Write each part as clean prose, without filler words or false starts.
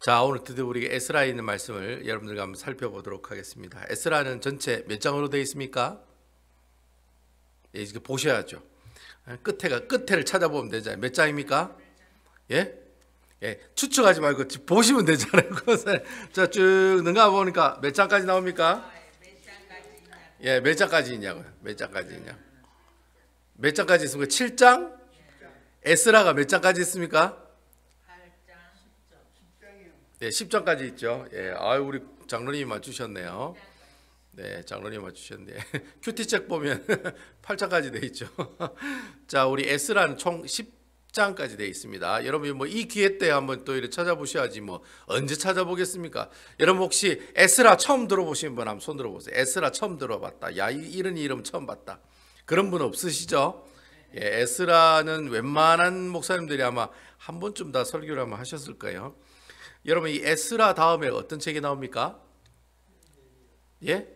자, 오늘 드디어 우리가 에스라에 있는 말씀을 여러분들과 한번 살펴보도록 하겠습니다. 에스라는 전체 몇 장으로 되어 있습니까? 예, 이렇게 보셔야죠. 끝에를 찾아보면 되잖아요. 몇 장입니까? 예? 예, 추측하지 말고 보시면 되잖아요. 자, 쭉 넘어가 보니까 몇 장까지 나옵니까? 예, 몇 장까지 있냐고요? 몇 장까지 있냐? 몇 장까지 있습니까? 7장? 에스라가 몇 장까지 있습니까? 네, 10장까지 있죠. 예, 아유, 우리 장로님이 맞추셨네요. 네, 장로님이 맞추셨네. 큐티책 보면 8장까지 돼 있죠. 자, 우리 에스라는 총 10장까지 돼 있습니다. 여러분 뭐 이 기회 때 한번 또 이렇게 찾아보셔야지 뭐 언제 찾아보겠습니까? 여러분 혹시 에스라 처음 들어보신 분 한번 손 들어보세요. 에스라 처음 들어봤다. 야, 이런 이름 처음 봤다. 그런 분 없으시죠? 예, 에스라는 웬만한 목사님들이 아마 한 번쯤 다 설교를 한번 하셨을 거예요. 여러분 이 에스라 다음에 어떤 책이 나옵니까? 예?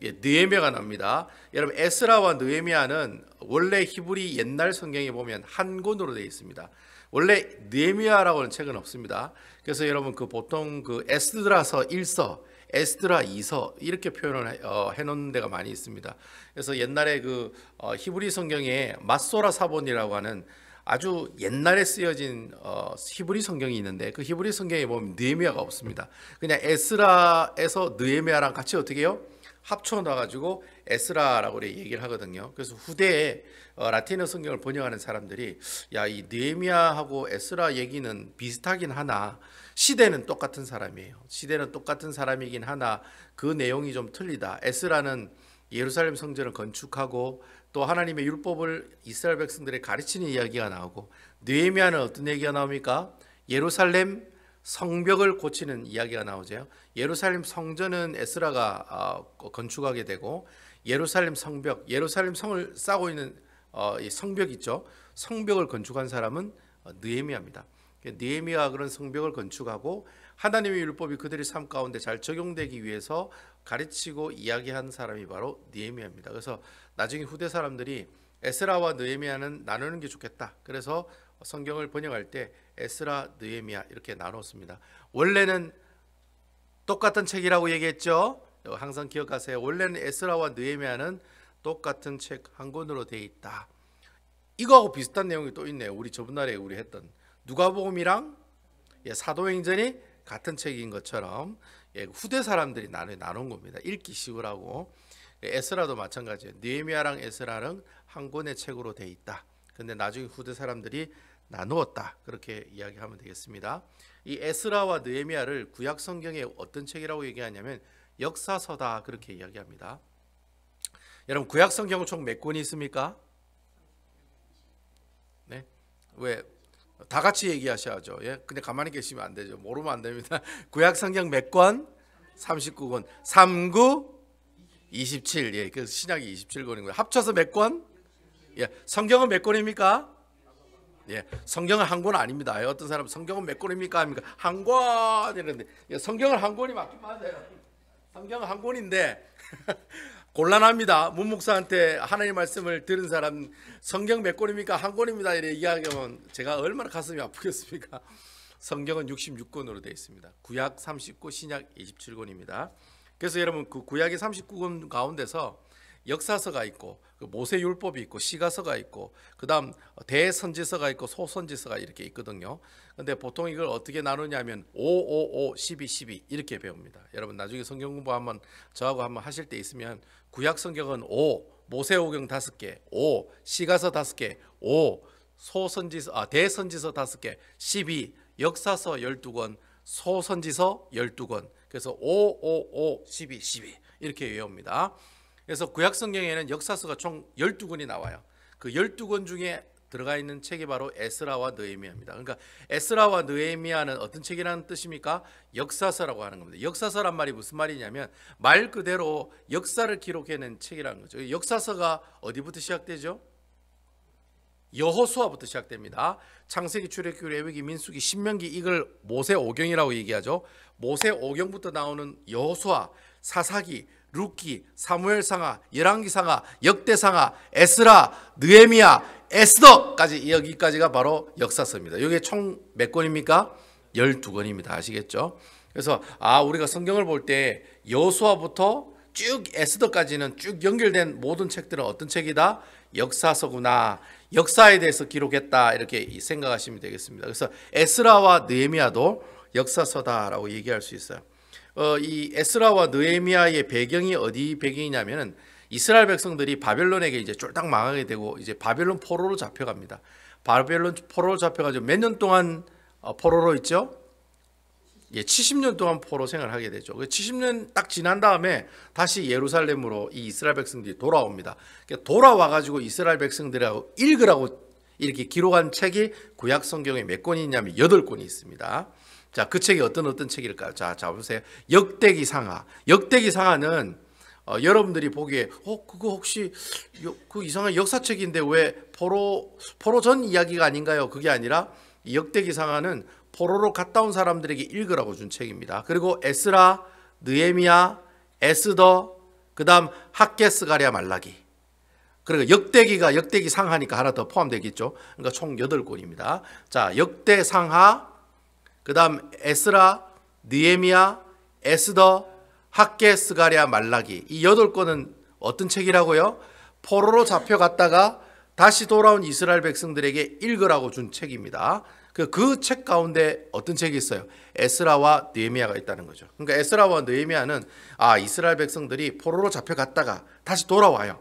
예, 느헤미야가 나옵니다. 여러분 에스라와 느헤미야는 원래 히브리 옛날 성경에 보면 한 권으로 되어 있습니다. 원래 느헤미야라고는 책은 없습니다. 그래서 여러분 그 보통 그 에스드라서 1서, 에스드라 2서 이렇게 표현을 해놓은 데가 많이 있습니다. 그래서 옛날에 그 히브리 성경에 마소라 사본이라고 하는 아주 옛날에 쓰여진 히브리 성경이 있는데 그 히브리 성경에 보면 느헤미야가 없습니다. 그냥 에스라에서 느헤미야랑 같이 어떻게 해요? 합쳐 놔가지고 에스라라고 얘기를 하거든요. 그래서 후대에 라틴어 성경을 번역하는 사람들이 야, 이 느헤미야하고 에스라 얘기는 비슷하긴 하나 시대는 똑같은 사람이에요. 시대는 똑같은 사람이긴 하나 그 내용이 좀 틀리다. 에스라는 예루살렘 성전을 건축하고 또 하나님의 율법을 이스라엘 백성들에 가르치는 이야기가 나오고 느헤미야는 어떤 얘기가 나옵니까? 예루살렘 성벽을 고치는 이야기가 나오죠. 예루살렘 성전은 에스라가 건축하게 되고 예루살렘 성벽, 예루살렘 성을 쌓고 있는 이 성벽 있죠. 성벽을 건축한 사람은 느헤미야입니다. 느헤미야가 그런 성벽을 건축하고 하나님의 율법이 그들의 삶 가운데 잘 적용되기 위해서 가르치고 이야기한 사람이 바로 느헤미야입니다. 그래서 나중에 후대 사람들이 에스라와 느헤미야는 나누는 게 좋겠다. 그래서 성경을 번역할 때 에스라, 느헤미야 이렇게 나눴습니다. 원래는 똑같은 책이라고 얘기했죠. 항상 기억하세요. 원래는 에스라와 느헤미야는 똑같은 책 한 권으로 되어 있다. 이거하고 비슷한 내용이 또 있네요. 우리 저번날에 우리 했던 누가복음이랑 사도행전이 같은 책인 것처럼 후대 사람들이 나눈 겁니다. 읽기 쉬우라고. 에스라도 마찬가지예요. 느헤미야랑 에스라는 한 권의 책으로 되어 있다. 근데 나중에 후대 사람들이 나누었다. 그렇게 이야기하면 되겠습니다. 이 에스라와 느헤미야를 구약 성경의 어떤 책이라고 얘기하냐면 역사서다 그렇게 이야기합니다. 여러분 구약 성경은 총 몇 권이 있습니까? 네? 왜? 다 같이 얘기하셔야죠. 예? 근데 가만히 계시면 안 되죠. 모르면 안 됩니다. 구약 성경 몇 권? 39권. 39 27. 예, 그래서 신약이 27권이고요. 합쳐서 몇 권? 예, 성경은 몇 권입니까? 예, 성경은 한 권 아닙니다. 어떤 사람은 성경은 몇 권입니까? 합니까? 한 권 이러는데 성경은 한 권이 맞긴 맞아요. 성경은 한 권인데 곤란합니다. 문 목사한테 하나님 말씀을 들은 사람 성경 몇 권입니까? 한 권입니다. 이렇게 이야기하면 제가 얼마나 가슴이 아프겠습니까? 성경은 66권으로 되어 있습니다. 구약 39, 신약 27권입니다. 그래서 여러분 그 구약의 39권 가운데서 역사서가 있고 그 모세율법이 있고 시가서가 있고 그다음 대선지서가 있고 소선지서가 이렇게 있거든요. 근데 보통 이걸 어떻게 나누냐면 5, 12, 12 이렇게 배웁니다. 여러분 나중에 성경 공부 한번 저하고 한번 하실 때 있으면 구약 성경은 5, 모세오경 5개, 5, 시가서 5개, 5, 대선지서 5개, 12, 역사서 12권, 소선지서 12권. 그래서 5, 12, 12 이렇게 외웁니다. 그래서 구약 성경에는 역사서가 총 12권이 나와요. 그 12권 중에 들어가 있는 책이 바로 에스라와 느헤미야입니다. 그러니까 에스라와 느헤미야는 어떤 책이라는 뜻입니까? 역사서라고 하는 겁니다. 역사서란 말이 무슨 말이냐면 말 그대로 역사를 기록해낸 책이라는 거죠. 역사서가 어디부터 시작되죠? 여호수아부터 시작됩니다. 창세기, 출애굽기, 레위기, 민수기, 신명기 이걸 모세오경이라고 얘기하죠. 모세오경부터 나오는 여호수아, 사사기, 룻기, 사무엘상하, 열왕기상하, 역대상하, 에스라, 느헤미야, 에스더까지 여기까지가 바로 역사서입니다. 이게 총 몇 권입니까? 12권입니다. 아시겠죠? 그래서 우리가 성경을 볼 때 여호수아부터 쭉 에스더까지는 쭉 연결된 모든 책들은 어떤 책이다? 역사서구나. 역사에 대해서 기록했다. 이렇게 생각하시면 되겠습니다. 그래서 에스라와 느헤미야도 역사서다라고 얘기할 수 있어요. 이 에스라와 느헤미야의 배경이 어디 배경이냐면은 이스라엘 백성들이 바벨론에게 이제 쫄딱 망하게 되고 이제 바벨론 포로로 잡혀갑니다. 바벨론 포로로 잡혀가지고 몇 년 동안 포로로 있죠? 70년 동안 포로 생활을 하게 되죠. 70년 딱 지난 다음에 다시 예루살렘으로 이 이스라엘 백성들이 돌아옵니다. 돌아와가지고 이스라엘 백성들하고 읽으라고 이렇게 기록한 책이 구약 성경에 몇 권이 있냐면 8권이 있습니다. 자, 그 책이 어떤 책일까요? 자, 보세요. 역대기 상하. 역대기 상하는 여러분들이 보기에 그거 혹시 그 이상한 역사책인데 왜 포로 전 이야기가 아닌가요? 그게 아니라 이 역대기 상하는 포로로 갔다 온 사람들에게 읽으라고 준 책입니다. 그리고 에스라, 느헤미야, 에스더, 그다음 학개스가랴, 말라기. 그리고 역대기가 역대기 상하니까 하나 더 포함되겠죠. 그러니까 총 8권입니다. 자, 역대 상하, 그다음 에스라, 느헤미야, 에스더, 학개스가랴, 말라기. 이 8권은 어떤 책이라고요? 포로로 잡혀갔다가 다시 돌아온 이스라엘 백성들에게 읽으라고 준 책입니다. 그 책 가운데 어떤 책이 있어요? 에스라와 느헤미야가 있다는 거죠. 그러니까 에스라와 느헤미야는 이스라엘 백성들이 포로로 잡혀갔다가 다시 돌아와요.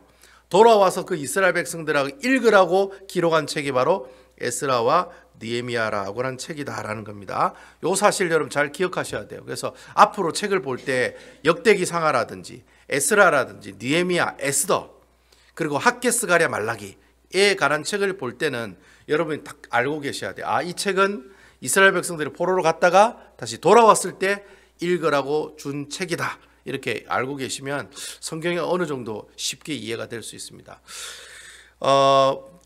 돌아와서 그 이스라엘 백성들하고 읽으라고 기록한 책이 바로 에스라와 느헤미야라고 하는 책이다라는 겁니다. 이 사실 여러분 잘 기억하셔야 돼요. 그래서 앞으로 책을 볼 때 역대기 상하라든지 에스라라든지 느헤미야, 에스더, 그리고 학개스가랴, 말라기에 관한 책을 볼 때는 여러분이 딱 알고 계셔야 돼요. 이 책은 이스라엘 백성들이 포로로 갔다가 다시 돌아왔을 때 읽으라고 준 책이다. 이렇게 알고 계시면 성경이 어느 정도 쉽게 이해가 될 수 있습니다.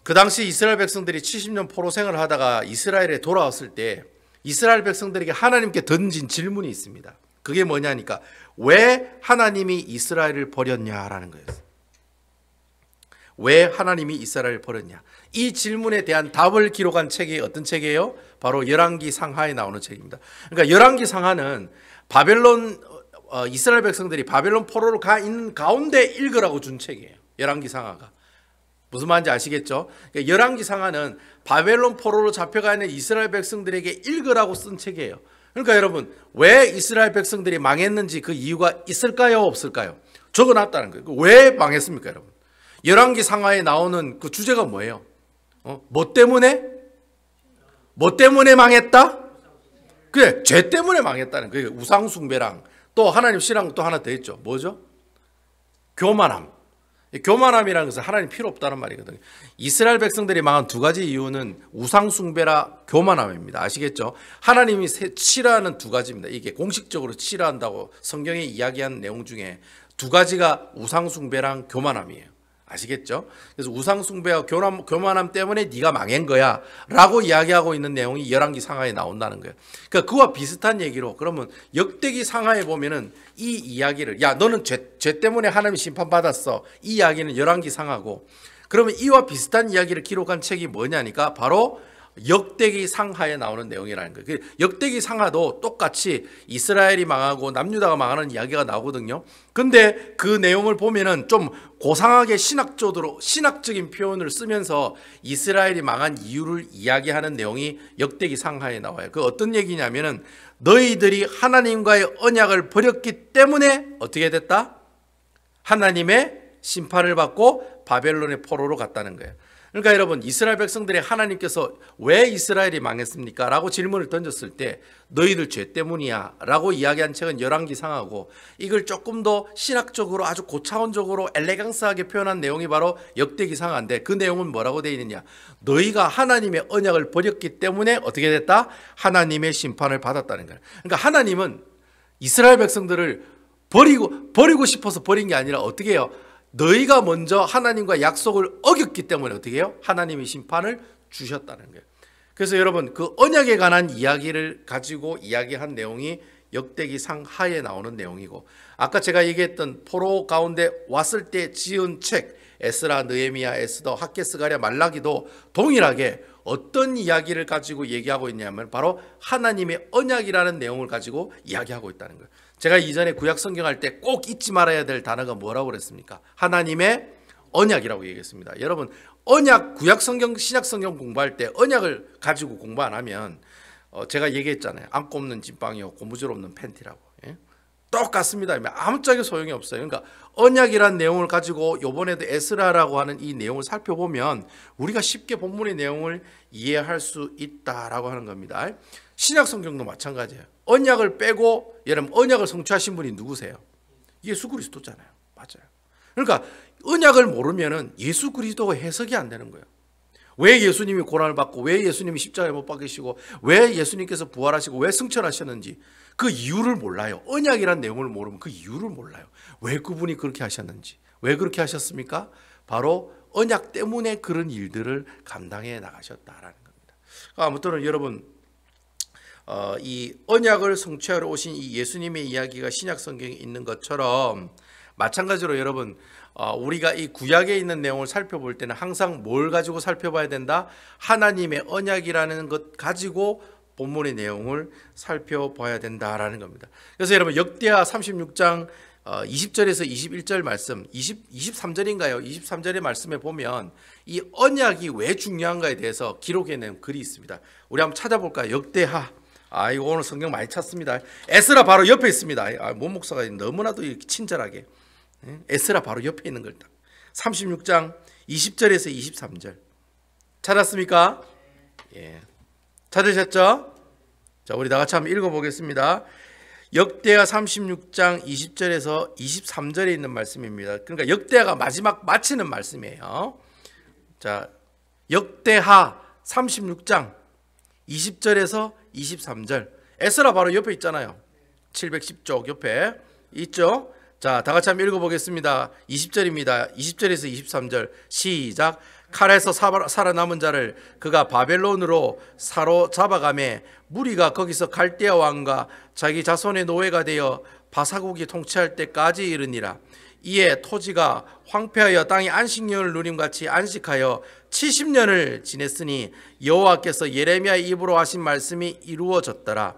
그 당시 이스라엘 백성들이 70년 포로 생활을 하다가 이스라엘에 돌아왔을 때 이스라엘 백성들에게 하나님께 던진 질문이 있습니다. 그게 뭐냐니까 왜 하나님이 이스라엘을 버렸냐라는 거였어요. 왜 하나님이 이스라엘을 버렸냐? 이 질문에 대한 답을 기록한 책이 어떤 책이에요? 바로 열왕기 상하에 나오는 책입니다. 그러니까 열왕기 상하는 바벨론 이스라엘 백성들이 바벨론 포로로 가 있는 가운데 읽으라고 준 책이에요. 열왕기 상하가. 무슨 말인지 아시겠죠? 그러니까 열왕기 상하는 바벨론 포로로 잡혀가 있는 이스라엘 백성들에게 읽으라고 쓴 책이에요. 그러니까 여러분 왜 이스라엘 백성들이 망했는지 그 이유가 있을까요? 없을까요? 적어놨다는 거예요. 왜 망했습니까, 여러분? 열왕기 상하에 나오는 그 주제가 뭐예요? 뭐 때문에? 뭐 때문에 망했다? 그래, 죄 때문에 망했다는 거예요. 우상 숭배랑 또 하나님 신앙 또 하나 더 있죠. 뭐죠? 교만함. 교만함이라는 것은 하나님 필요 없다는 말이거든요. 이스라엘 백성들이 망한 두 가지 이유는 우상 숭배라 교만함입니다. 아시겠죠? 하나님이 치라는 두 가지입니다. 이게 공식적으로 치라한다고 성경에 이야기한 내용 중에 두 가지가 우상 숭배랑 교만함이에요. 아시겠죠? 그래서 우상 숭배와 교만함 때문에 네가 망한 거야 라고 이야기하고 있는 내용이 열왕기 상하에 나온다는 거예요. 그러니까 그와 비슷한 얘기로 그러면 역대기 상하에 보면은 이 이야기를 너는 죄 때문에 하나님이 심판받았어, 이 이야기는 열왕기 상하고, 그러면 이와 비슷한 이야기를 기록한 책이 뭐냐니까 바로 역대기 상하에 나오는 내용이라는 거예요. 역대기 상하도 똑같이 이스라엘이 망하고 남유다가 망하는 이야기가 나오거든요. 근데 그 내용을 보면은 좀 고상하게 신학적인 표현을 쓰면서 이스라엘이 망한 이유를 이야기하는 내용이 역대기 상하에 나와요. 그 어떤 얘기냐면은 너희들이 하나님과의 언약을 버렸기 때문에 어떻게 됐다? 하나님의 심판을 받고 바벨론의 포로로 갔다는 거예요. 그러니까 여러분 이스라엘 백성들의 하나님께서 왜 이스라엘이 망했습니까? 라고 질문을 던졌을 때 너희들 죄 때문이야 라고 이야기한 책은 열왕기 상하고, 이걸 조금 더 신학적으로 아주 고차원적으로 엘레강스하게 표현한 내용이 바로 역대기 상하인데, 그 내용은 뭐라고 되어 있느냐? 너희가 하나님의 언약을 버렸기 때문에 어떻게 됐다? 하나님의 심판을 받았다는 거예요. 그러니까 하나님은 이스라엘 백성들을 버리고 싶어서 버린 게 아니라 어떻게 해요? 너희가 먼저 하나님과 약속을 어겼기 때문에 어떻게 해요? 하나님이 심판을 주셨다는 거예요. 그래서 여러분 그 언약에 관한 이야기를 가지고 이야기한 내용이 역대기 상하에 나오는 내용이고, 아까 제가 얘기했던 포로 가운데 왔을 때 지은 책 에스라, 느헤미야, 에스더, 학개, 스가랴, 말라기도 동일하게 어떤 이야기를 가지고 얘기하고 있냐면 바로 하나님의 언약이라는 내용을 가지고 이야기하고 있다는 거예요. 제가 이전에 구약 성경할 때 꼭 잊지 말아야 될 단어가 뭐라고 그랬습니까? 하나님의 언약이라고 얘기했습니다. 여러분, 언약, 구약 성경, 신약 성경 공부할 때 언약을 가지고 공부 안 하면 제가 얘기했잖아요. 안고 없는 찐빵이요 고무줄 없는 팬티라고. 예? 똑같습니다. 아무짝에 소용이 없어요. 그러니까 언약이라는 내용을 가지고 이번에도 에스라라고 하는 이 내용을 살펴보면 우리가 쉽게 본문의 내용을 이해할 수 있다라고 하는 겁니다. 신약 성경도 마찬가지예요. 언약을 빼고 여러분 언약을 성취하신 분이 누구세요? 예수 그리스도잖아요. 맞아요. 그러니까 언약을 모르면은 예수 그리스도가 해석이 안 되는 거예요. 왜 예수님이 고난을 받고 왜 예수님이 십자가에 못 박히시고 왜 예수님께서 부활하시고 왜 승천하셨는지 그 이유를 몰라요. 언약이라는 내용을 모르면 그 이유를 몰라요. 왜 그분이 그렇게 하셨는지. 왜 그렇게 하셨습니까? 바로 언약 때문에 그런 일들을 감당해 나가셨다라는 겁니다. 아무튼 여러분 이 언약을 성취하러 오신 이 예수님의 이야기가 신약 성경에 있는 것처럼 마찬가지로 여러분 우리가 이 구약에 있는 내용을 살펴볼 때는 항상 뭘 가지고 살펴봐야 된다? 하나님의 언약이라는 것 가지고 본문의 내용을 살펴봐야 된다라는 겁니다. 그래서 여러분 역대하 36장 20절에서 21절 말씀 23절인가요? 23절의 말씀에 보면 이 언약이 왜 중요한가에 대해서 기록해 낸 글이 있습니다. 우리 한번 찾아볼까요? 역대하. 이거 오늘 성경 많이 찾습니다. 에스라 바로 옆에 있습니다. 모 목사가 너무나도 친절하게 에스라 바로 옆에 있는 걸 36장 20절에서 23절 찾았습니까? 예. 찾으셨죠? 자, 우리 다 같이 한번 읽어보겠습니다. 역대하 36장 20절에서 23절에 있는 말씀입니다. 그러니까 역대하가 마지막 마치는 말씀이에요. 자, 역대하 36장 20절에서 23절. 에스라 바로 옆에 있잖아요. 710쪽 옆에 있죠? 자, 다 같이 한번 읽어보겠습니다. 20절입니다. 20절에서 23절 시작. 칼에서 살아남은 자를 그가 바벨론으로 사로잡아가매 무리가 거기서 갈대아 왕과 자기 자손의 노예가 되어 바사국이 통치할 때까지 이르니라. 이에 토지가 황폐하여 땅이 안식년을 누림같이 안식하여 70년을 지냈으니 여호와께서 예레미야의 입으로 하신 말씀이 이루어졌더라.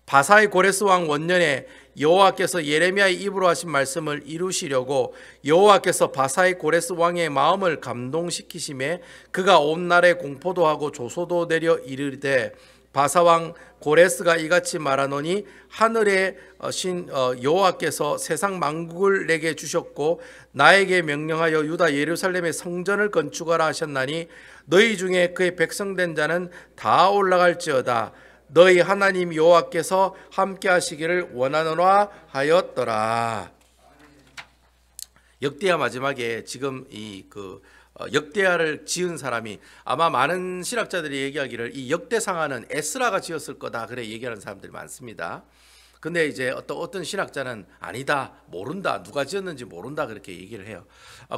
바사의 고레스 왕 원년에 여호와께서 예레미야의 입으로 하신 말씀을 이루시려고 여호와께서 바사의 고레스 왕의 마음을 감동시키심에 그가 온 날에 공포도 하고 조소도 내려 이르되 바사 왕 고레스가 이같이 말하노니 하늘의 신 여호와께서 세상 만국을 내게 주셨고 나에게 명령하여 유다 예루살렘의 성전을 건축하라 하셨나니 너희 중에 그의 백성된 자는 다 올라갈지어다. 너희 하나님 여호와께서 함께 하시기를 원하노라 하였더라. 역대하 마지막에 지금 역대하를 지은 사람이 아마 많은 신학자들이 얘기하기를 이 역대상하는 에스라가 지었을 거다 그래 얘기하는 사람들이 많습니다. 근데 이제 어떤 신학자는 아니다, 모른다, 누가 지었는지 모른다 그렇게 얘기를 해요.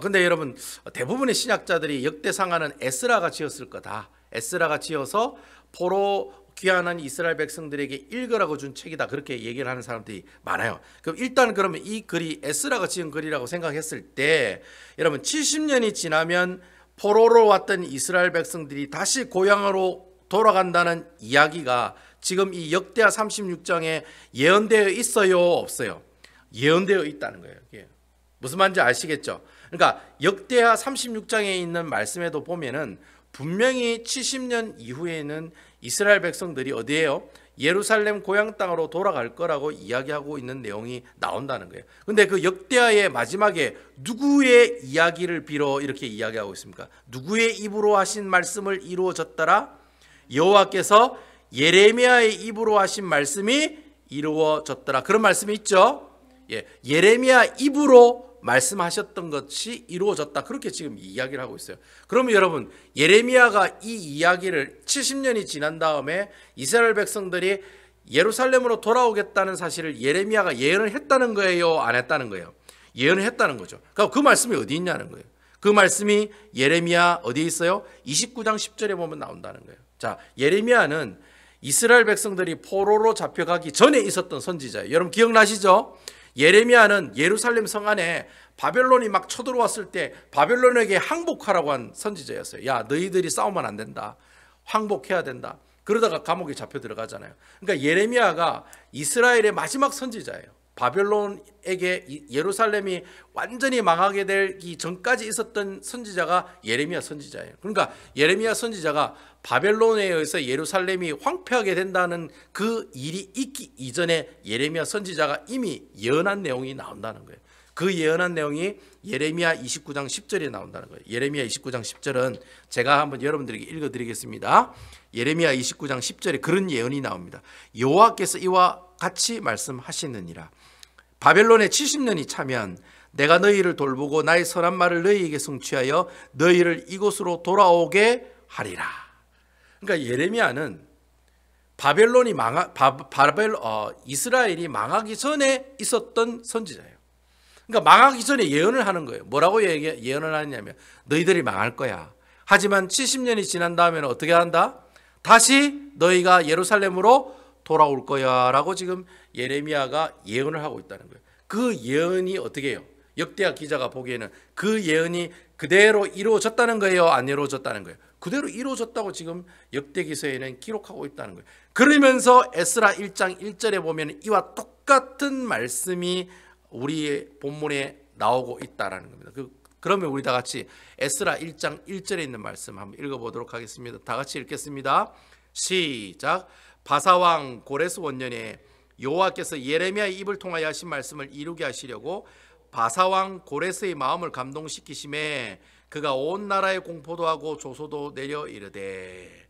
근데 여러분 대부분의 신학자들이 역대상하는 에스라가 지었을 거다. 에스라가 지어서 포로 귀환한 이스라엘 백성들에게 읽으라고 준 책이다 그렇게 얘기를 하는 사람들이 많아요. 그럼 일단 그러면 이 글이 에스라가 지은 글이라고 생각했을 때 여러분 70년이 지나면 포로로 왔던 이스라엘 백성들이 다시 고향으로 돌아간다는 이야기가 지금 이 역대하 36장에 예언되어 있어요, 없어요? 예언되어 있다는 거예요. 무슨 말인지 아시겠죠? 그러니까 역대하 36장에 있는 말씀에도 보면은 분명히 70년 이후에는 이스라엘 백성들이 어디에요? 예루살렘 고향 땅으로 돌아갈 거라고 이야기하고 있는 내용이 나온다는 거예요. 근데 그 역대하의 마지막에 누구의 이야기를 빌어 이렇게 이야기하고 있습니까? 누구의 입으로 하신 말씀을 이루어졌더라? 여호와께서 예레미야의 입으로 하신 말씀이 이루어졌더라. 그런 말씀이 있죠? 예레미야 입으로 말씀하셨던 것이 이루어졌다. 그렇게 지금 이야기를 하고 있어요. 그러면 여러분 예레미야가 이 이야기를 70년이 지난 다음에 이스라엘 백성들이 예루살렘으로 돌아오겠다는 사실을 예레미야가 예언을 했다는 거예요? 안 했다는 거예요? 예언을 했다는 거죠. 그러니까 그 말씀이 어디 있냐는 거예요. 그 말씀이 예레미야 어디에 있어요? 29장 10절에 보면 나온다는 거예요. 자, 예레미야는 이스라엘 백성들이 포로로 잡혀가기 전에 있었던 선지자예요. 여러분 기억나시죠? 예레미야는 예루살렘 성 안에 바벨론이 막 쳐들어왔을 때 바벨론에게 항복하라고 한 선지자였어요. 야, 너희들이 싸우면 안 된다. 항복해야 된다. 그러다가 감옥에 잡혀 들어가잖아요. 그러니까 예레미야가 이스라엘의 마지막 선지자예요. 바벨론에게 예루살렘이 완전히 망하게 되기 전까지 있었던 선지자가 예레미야 선지자예요. 그러니까 예레미야 선지자가 바벨론에 의해서 예루살렘이 황폐하게 된다는 그 일이 있기 이전에 예레미야 선지자가 이미 예언한 내용이 나온다는 거예요. 그 예언한 내용이 예레미야 29장 10절에 나온다는 거예요. 예레미야 29장 10절은 제가 한번 여러분들에게 읽어드리겠습니다. 예레미야 29장 10절에 그런 예언이 나옵니다. 여호와께서 이와 같이 말씀하시느니라. 바벨론에 70년이 차면 내가 너희를 돌보고 나의 선한 말을 너희에게 성취하여 너희를 이곳으로 돌아오게 하리라. 그러니까 예레미야는 이스라엘이 망하기 전에 있었던 선지자예요. 그러니까 망하기 전에 예언을 하는 거예요. 뭐라고 예언을 하느냐면 너희들이 망할 거야. 하지만 70년이 지난 다음에는 어떻게 한다? 다시 너희가 예루살렘으로 돌아올 거야 라고 지금 예레미야가 예언을 하고 있다는 거예요. 그 예언이 어떻게 해요? 역대하 기자가 보기에는 그 예언이 그대로 이루어졌다는 거예요? 안 이루어졌다는 거예요? 그대로 이루어졌다고 지금 역대기서에는 기록하고 있다는 거예요. 그러면서 에스라 1장 1절에 보면 이와 똑같은 말씀이 우리의 본문에 나오고 있다라는 겁니다. 그러면 우리 다 같이 에스라 1장 1절에 있는 말씀 한번 읽어보도록 하겠습니다. 다 같이 읽겠습니다. 시작. 바사왕 고레스 원년에 여호와께서 예레미야의 입을 통하여 하신 말씀을 이루게 하시려고 바사왕 고레스의 마음을 감동시키심에 그가 온 나라에 공포도 하고 조소도 내려 이르되.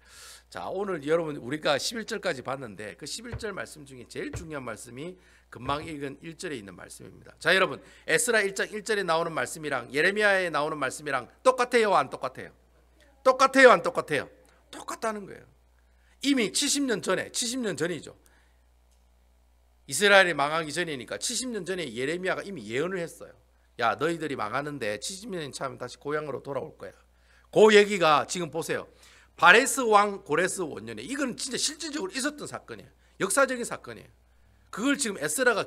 자, 오늘 여러분 우리가 11절까지 봤는데 그 11절 말씀 중에 제일 중요한 말씀이 금방 읽은 1절에 있는 말씀입니다. 자, 여러분 에스라 1장 1절에 나오는 말씀이랑 예레미야에 나오는 말씀이랑 똑같아요, 안 똑같아요? 똑같아요, 안 똑같아요? 똑같다는 거예요. 이미 70년 전이죠. 이스라엘이 망하기 전이니까 70년 전에 예레미야가 이미 예언을 했어요. 야, 너희들이 망하는데 70년이 차면 다시 고향으로 돌아올 거야. 그 얘기가 지금 보세요. 바레스 왕 고레스 원년에, 이건 진짜 실질적으로 있었던 사건이에요. 역사적인 사건이에요. 그걸 지금 에스라가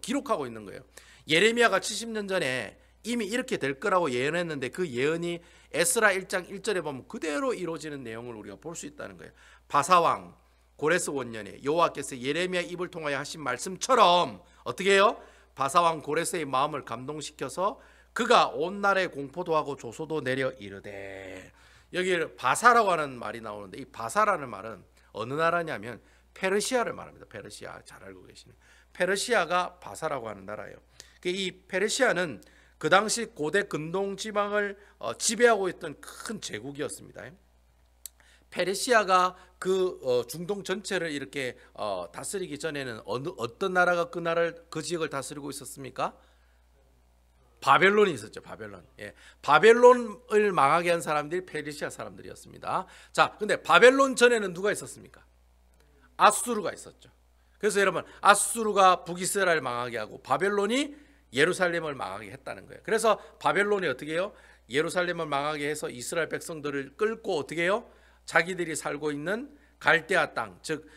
기록하고 있는 거예요. 예레미야가 70년 전에 이미 이렇게 될 거라고 예언했는데 그 예언이 에스라 1장 1절에 보면 그대로 이루어지는 내용을 우리가 볼 수 있다는 거예요. 바사왕 고레스 원년에 여호와께서 예레미야 입을 통하여 하신 말씀처럼 어떻게 해요? 바사왕 고레스의 마음을 감동시켜서 그가 온 나라에 공포도 하고 조소도 내려 이르되. 여기 바사라고 하는 말이 나오는데 이 바사라는 말은 어느 나라냐면 페르시아를 말합니다. 페르시아 잘 알고 계시는 페르시아가 바사라고 하는 나라예요. 이 페르시아는 그 당시 고대 근동 지방을 지배하고 있던 큰 제국이었습니다. 페르시아가 그 중동 전체를 이렇게 다스리기 전에는 어떤 나라가 그 지역을 다스리고 있었습니까? 바벨론이 있었죠. 바벨론. 예. 바벨론을 망하게 한 사람들이 페르시아 사람들이었습니다. 자, 근데 바벨론 전에는 누가 있었습니까? 아수르가 있었죠. 그래서 여러분 아수르가 북이스라엘 망하게 하고 바벨론이 예루살렘을 망하게 했다는 거예요. 그래서 바벨론이 어떻게 해요? 예루살렘을 망하게 해서 이스라엘 백성들을 끌고 어떻게 해요? 자기들이 살고 있는 갈대아 땅, 즉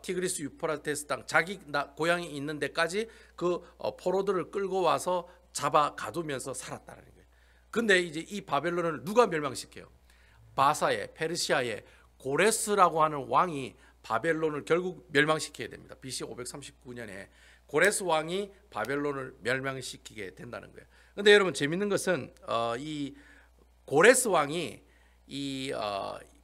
티그리스 유프라테스 땅, 자기 고향이 있는 데까지 그 포로들을 끌고 와서 잡아 가두면서 살았다는 거예요. 근데 이제 이 바벨론을 누가 멸망시켜요? 바사의 페르시아의 고레스라고 하는 왕이 바벨론을 결국 멸망시키게 됩니다. BC 539년에 고레스 왕이 바벨론을 멸망시키게 된다는 거예요. 근데 여러분 재밌는 것은 이 고레스 왕이 이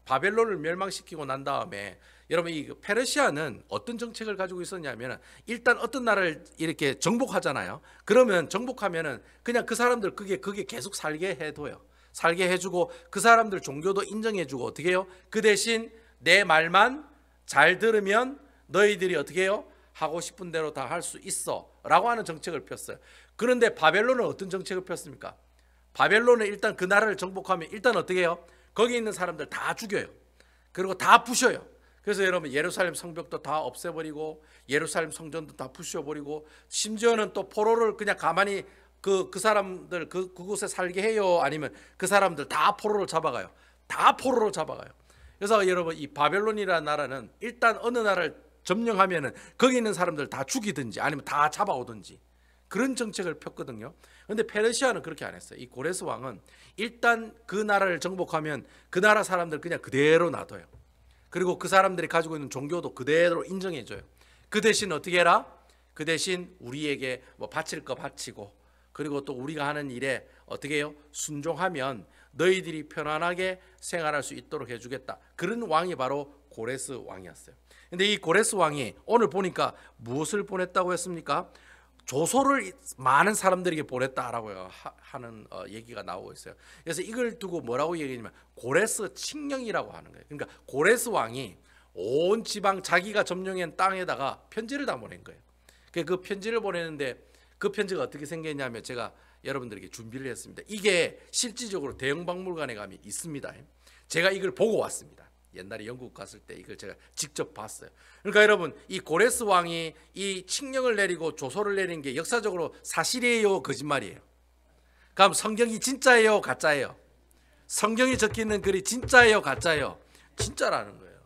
바벨론을 멸망시키고 난 다음에 여러분 이 페르시아는 어떤 정책을 가지고 있었냐면 일단 어떤 나라를 이렇게 정복하잖아요. 그러면 정복하면은 그냥 그 사람들 그게 계속 살게 해둬요. 살게 해주고 그 사람들 종교도 인정해주고 어떻게 해요? 그 대신 내 말만 잘 들으면 너희들이 어떻게 해요? 하고 싶은 대로 다 할 수 있어 라고 하는 정책을 폈어요. 그런데 바벨론은 어떤 정책을 폈습니까? 바벨론은 일단 그 나라를 정복하면 일단 어떻게 해요? 거기 있는 사람들 다 죽여요. 그리고 다 부셔요. 그래서 여러분 예루살렘 성벽도 다 없애버리고 예루살렘 성전도 다 부셔버리고 심지어는 또 포로를 그냥 가만히 그 사람들 그곳에 살게 해요? 아니면 그 사람들 다 포로로 잡아가요? 다 포로로 잡아가요. 그래서 여러분 이 바벨론이라는 나라는 일단 어느 나라를 점령하면은 거기 있는 사람들 다 죽이든지 아니면 다 잡아오든지 그런 정책을 폈거든요. 그런데 페르시아는 그렇게 안 했어요. 이 고레스 왕은 일단 그 나라를 정복하면 그 나라 사람들 그냥 그대로 놔둬요. 그리고 그 사람들이 가지고 있는 종교도 그대로 인정해줘요. 그 대신 어떻게 해라? 그 대신 우리에게 뭐 바칠 거 바치고, 그리고 또 우리가 하는 일에 어떻게 해요? 순종하면 너희들이 편안하게 생활할 수 있도록 해주겠다. 그런 왕이 바로 고레스 왕이었어요. 근데 이 고레스 왕이 오늘 보니까 무엇을 보냈다고 했습니까? 조소를 많은 사람들에게 보냈다라고 하는 얘기가 나오고 있어요. 그래서 이걸 두고 뭐라고 얘기하냐면 고레스 칙령이라고 하는 거예요. 그러니까 고레스 왕이 온 지방 자기가 점령한 땅에다가 편지를 다 보낸 거예요. 그 편지를 보내는데 그 편지가 어떻게 생겼냐면 제가 여러분들에게 준비를 했습니다. 이게 실질적으로 대형 박물관에 가면 있습니다. 제가 이걸 보고 왔습니다. 옛날에 영국 갔을 때 이걸 제가 직접 봤어요. 그러니까 여러분, 이 고레스 왕이 이 칙령을 내리고 조소를 내린 게 역사적으로 사실이에요, 거짓말이에요? 그럼 성경이 진짜예요, 가짜예요? 성경에 적혀 있는 글이 진짜예요, 가짜예요? 진짜라는 거예요.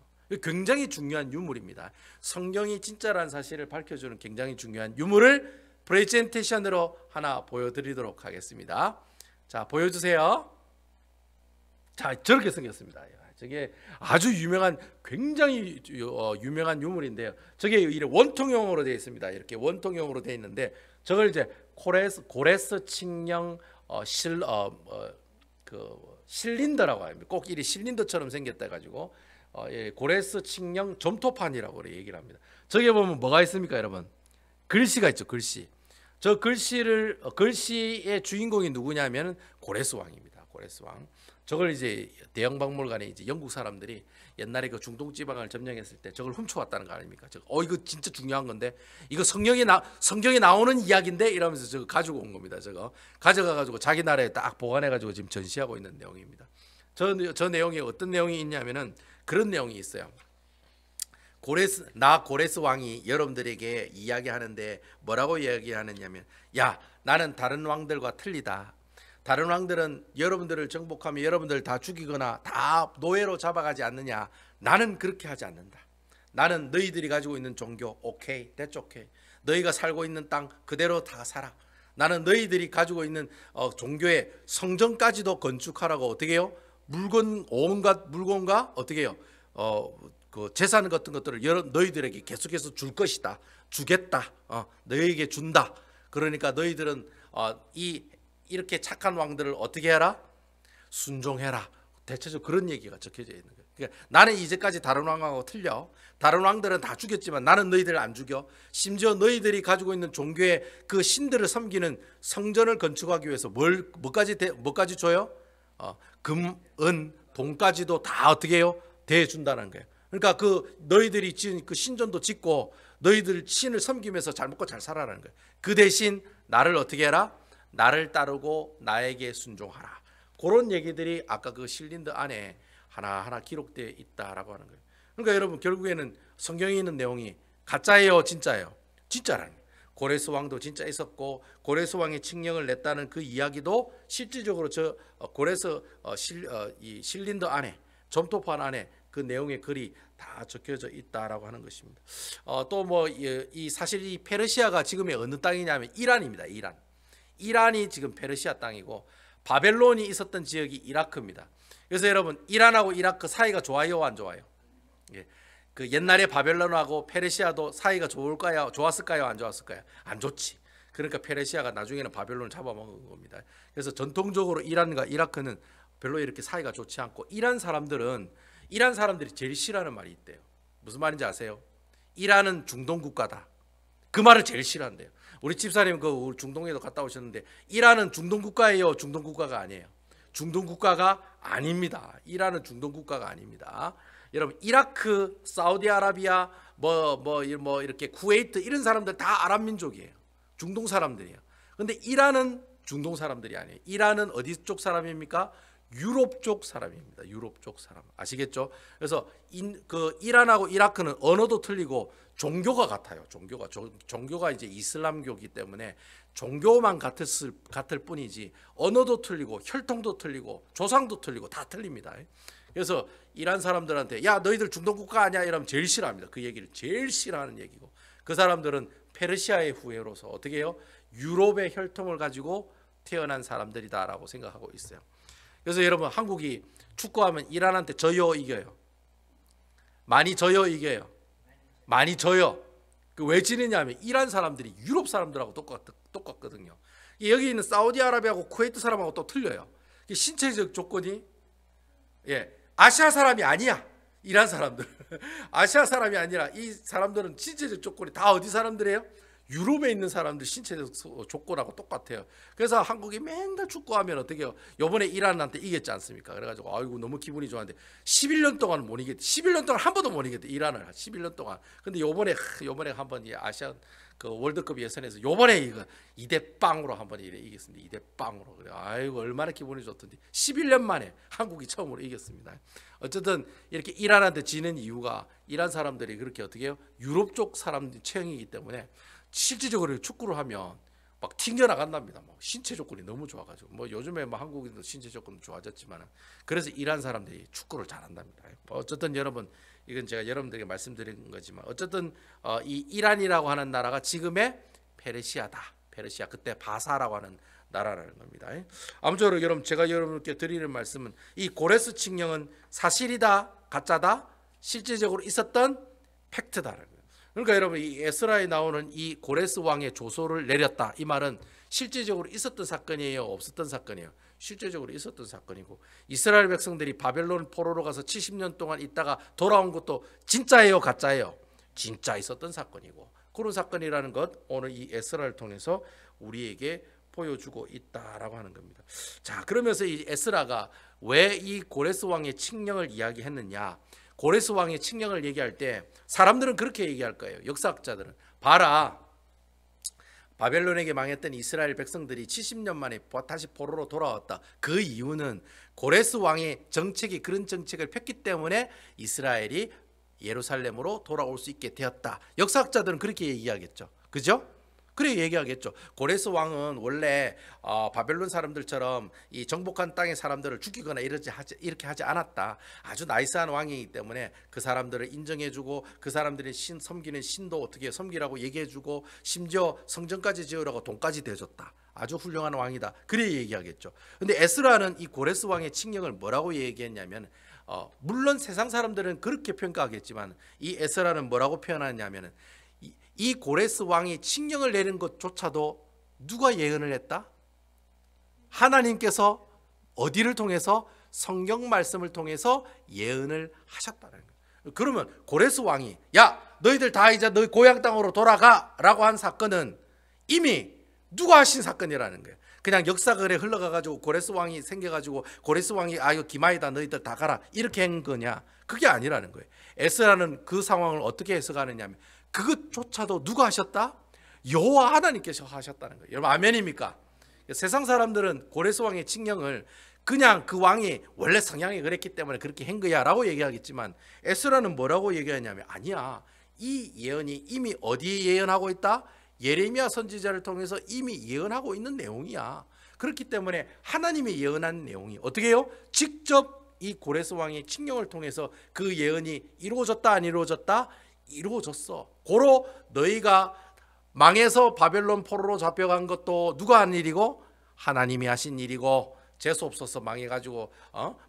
굉장히 중요한 유물입니다. 성경이 진짜라는 사실을 밝혀주는 굉장히 중요한 유물을 프레젠테이션으로 하나 보여드리도록 하겠습니다. 자, 보여주세요. 자, 저렇게 생겼습니다. 저게 아주 유명한, 굉장히 유명한 유물인데요. 저게 이렇게 원통형으로 되어 있습니다. 이렇게 원통형으로 되어 있는데 저걸 이제 고레스 칙령 실린더라고 합니다. 꼭 이 실린더처럼 생겼다 가지고 고레스 칙령 점토판이라고 얘기를 합니다. 저게 보면 뭐가 있습니까, 여러분? 글씨가 있죠, 글씨. 저 글씨의 주인공이 누구냐면 고레스 왕입니다. 고레스 왕. 저걸 이제 대형 박물관에 이제 영국 사람들이 옛날에 그 중동 지방을 점령했을 때 저걸 훔쳐왔다는 거 아닙니까? 이거 진짜 중요한 건데, 이거 성경에 나오는 이야기인데 이러면서 저거 가지고 온 겁니다. 저거 가져가 가지고 자기 나라에 딱 보관해 가지고 지금 전시하고 있는 내용입니다. 저 내용이 어떤 내용이 있냐면은 그런 내용이 있어요. 고레스 왕이 여러분들에게 이야기하는데 뭐라고 이야기하느냐면, 야, 나는 다른 왕들과 틀리다. 다른 왕들은 여러분들을 정복하면 여러분들 다 죽이거나 다 노예로 잡아가지 않느냐. 나는 그렇게 하지 않는다. 나는 너희들이 가지고 있는 종교, 오케이, that's okay. 너희가 살고 있는 땅 그대로 다 살아. 나는 너희들이 가지고 있는 종교의 성전까지도 건축하라고 어떻게 해요? 온갖 물건과 어떻게 해요? 그 재산 같은 것들을 너희들에게 계속해서 줄 것이다. 주겠다. 너희에게 준다. 그러니까 너희들은 이렇게 착한 왕들을 어떻게 해라? 순종해라. 대체적으로 그런 얘기가 적혀져 있는 거예요. 그러니까 나는 이제까지 다른 왕하고 틀려. 다른 왕들은 다 죽였지만 나는 너희들을 안 죽여. 심지어 너희들이 가지고 있는 종교의 그 신들을 섬기는 성전을 건축하기 위해서 뭐까지 줘요? 금, 은, 돈까지도 다 어떻게 해요? 대준다는 거예요. 그러니까 그 너희들이 지은 그 신전도 짓고 너희들 신을 섬기면서 잘 먹고 잘 살아라는 거예요. 그 대신 나를 어떻게 해라? 나를 따르고 나에게 순종하라. 그런 얘기들이 아까 그 실린더 안에 하나하나 기록되어 있다라고 하는 거예요. 그러니까 여러분, 결국에는 성경에 있는 내용이 가짜예요, 진짜예요? 진짜라는 거예요. 고레스 왕도 진짜 있었고 고레스 왕이 칙령을 냈다는 그 이야기도 실질적으로 저 고레스 이 실린더 안에, 점토판 안에 그 내용의 글이 다 적혀져 있다라고 하는 것입니다. 또 뭐 이 사실 이 페르시아가 지금의 어느 땅이냐면 이란입니다. 이란이 지금 페르시아 땅이고 바벨론이 있었던 지역이 이라크입니다. 그래서 여러분, 이란하고 이라크 사이가 좋아요, 안 좋아요? 예. 그 옛날에 바벨론하고 페르시아도 사이가 좋을까요? 좋았을까요? 안 좋았을까요? 안 좋지. 그러니까 페르시아가 나중에는 바벨론을 잡아먹은 겁니다. 그래서 전통적으로 이란과 이라크는 별로 이렇게 사이가 좋지 않고, 이란 사람들이 제일 싫어하는 말이 있대요. 무슨 말인지 아세요? 이란은 중동 국가다. 그 말을 제일 싫어한대요. 우리 집사님 우리 중동에도 갔다 오셨는데, 이란은 중동 국가예요, 중동 국가가 아니에요? 중동 국가가 아닙니다. 이란은 중동 국가가 아닙니다. 여러분, 이라크, 사우디아라비아, 뭐 이렇게 쿠웨이트 이런 사람들 다 아랍 민족이에요. 중동 사람들이에요. 근데 이란은 중동 사람들이 아니에요. 이란은 어디 쪽 사람입니까? 유럽 쪽 사람입니다. 유럽 쪽 사람. 아시겠죠? 그래서 이란하고 이라크는 언어도 틀리고 종교가 같아요. 종교가 이제 이슬람교이기 때문에 종교만 같을 뿐이지 언어도 틀리고 혈통도 틀리고 조상도 틀리고 다 틀립니다. 그래서 이란 사람들한테 야 너희들 중동 국가 아니야 이러면 제일 싫어합니다. 그 얘기를 제일 싫어하는 얘기고, 그 사람들은 페르시아의 후예로서 어떻게 해요? 유럽의 혈통을 가지고 태어난 사람들이다라고 생각하고 있어요. 그래서 여러분 한국이 축구하면 이란한테 져요 이겨요? 많이 져요 이겨요? 많이 져요. 그 왜 지느냐면 이란 사람들이 유럽 사람들하고 똑같거든요. 여기 있는 사우디아라비아하고 쿠웨이트 사람하고 또 틀려요. 신체적 조건이 아시아 사람이 아니야. 이란 사람들 아시아 사람이 아니라 이 사람들은 신체적 조건이 다 어디 사람들이에요? 유럽에 있는 사람들 신체적 조건하고 똑같아요. 그래서 한국이 맨날 축구하면 어떻게 해요? 요번에 이란한테 이겼지 않습니까? 그래가지고 아이고 너무 기분이 좋았는데 11년 동안 못 이겼대. 11년 동안 한 번도 못 이겼대 이란을. 11년 동안. 근데 요번에 한번 아시아 그 월드컵 예선에서 요번에 이거 2대0으로 한번 이겼습니다. 2대0으로. 그래. 아이고 얼마나 기분이 좋던지. 11년 만에 한국이 처음으로 이겼습니다. 어쨌든 이렇게 이란한테 지는 이유가 이란 사람들이 그렇게 어떻게 해요? 유럽 쪽 사람들 체형이기 때문에 실질적으로 축구를 하면 막 튕겨 나간답니다. 막 신체 조건이 너무 좋아가지고 뭐 요즘에 뭐 한국인도 신체 조건 좋아졌지만 그래서 이란 사람들이 축구를 잘한답니다. 어쨌든 여러분 이건 제가 여러분들에게 말씀드린 거지만 어쨌든 이 이란이라고 하는 나라가 지금의 페르시아다. 페르시아 그때 바사라고 하는 나라라는 겁니다. 아무쪼록 여러분 제가 여러분께 드리는 말씀은 이 고레스 칙령은 사실이다, 가짜다, 실질적으로 있었던 팩트다라는 거예요. 그러니까 여러분 이 에스라에 나오는 이 고레스 왕의 조소를 내렸다 이 말은 실질적으로 있었던 사건이에요, 없었던 사건이에요? 실제적으로 있었던 사건이고, 이스라엘 백성들이 바벨론 포로로 가서 70년 동안 있다가 돌아온 것도 진짜예요, 가짜예요? 진짜 있었던 사건이고, 그런 사건이라는 것 오늘 이 에스라를 통해서 우리에게 보여주고 있다라고 하는 겁니다. 자, 그러면서 이 에스라가 왜 이 고레스 왕의 칙령을 이야기했느냐? 고레스 왕의 칙령을 얘기할 때 사람들은 그렇게 얘기할 거예요. 역사학자들은 봐라, 바벨론에게 망했던 이스라엘 백성들이 70년 만에 다시 포로로 돌아왔다. 그 이유는 고레스 왕의 정책이 그런 정책을 폈기 때문에 이스라엘이 예루살렘으로 돌아올 수 있게 되었다. 역사학자들은 그렇게 얘기하겠죠. 그죠? 그래 얘기하겠죠. 고레스 왕은 원래 바벨론 사람들처럼 이 정복한 땅의 사람들을 죽이거나 이렇게 하지 않았다. 아주 나이스한 왕이기 때문에 그 사람들을 인정해주고 그 사람들이 섬기는 신도 어떻게 섬기라고 얘기해주고 심지어 성전까지 지으라고 돈까지 대줬다. 아주 훌륭한 왕이다. 그래 얘기하겠죠. 근데 에스라는 이 고레스 왕의 칙령을 뭐라고 얘기했냐면 물론 세상 사람들은 그렇게 평가하겠지만 이 에스라는 뭐라고 표현하냐면은 이 고레스 왕이 칙령을 내린 것조차도 누가 예언을 했다? 하나님께서 어디를 통해서? 성경 말씀을 통해서 예언을 하셨다는 거예요. 그러면 고레스 왕이 야 너희들 다 이제 너희 고향 땅으로 돌아가 라고 한 사건은 이미 누가 하신 사건이라는 거예요. 그냥 역사글에 흘러가가지고 고레스 왕이 생겨가지고 고레스 왕이 이거 기마이다 너희들 다 가라 이렇게 한 거냐? 그게 아니라는 거예요. 에스라는 그 상황을 어떻게 해석하느냐 하면 그것조차도 누가 하셨다? 여호와 하나님께서 하셨다는 거예요. 여러분 아멘입니까? 세상 사람들은 고레스 왕의 칙령을 그냥 그 왕이 원래 성향이 그랬기 때문에 그렇게 한 거야 라고 얘기하겠지만 에스라는 뭐라고 얘기하냐면 아니야, 이 예언이 이미 어디 예언하고 있다? 예레미야 선지자를 통해서 이미 예언하고 있는 내용이야. 그렇기 때문에 하나님이 예언한 내용이 어떻게 해요? 직접 이 고레스 왕의 칙령을 통해서 그 예언이 이루어졌다 안 이루어졌다? 이루어졌어. 고로 너희가 망해서 바벨론 포로로 잡혀간 것도 누가 한 일이고? 하나님이 하신 일이고, 재수없어서 망해가지고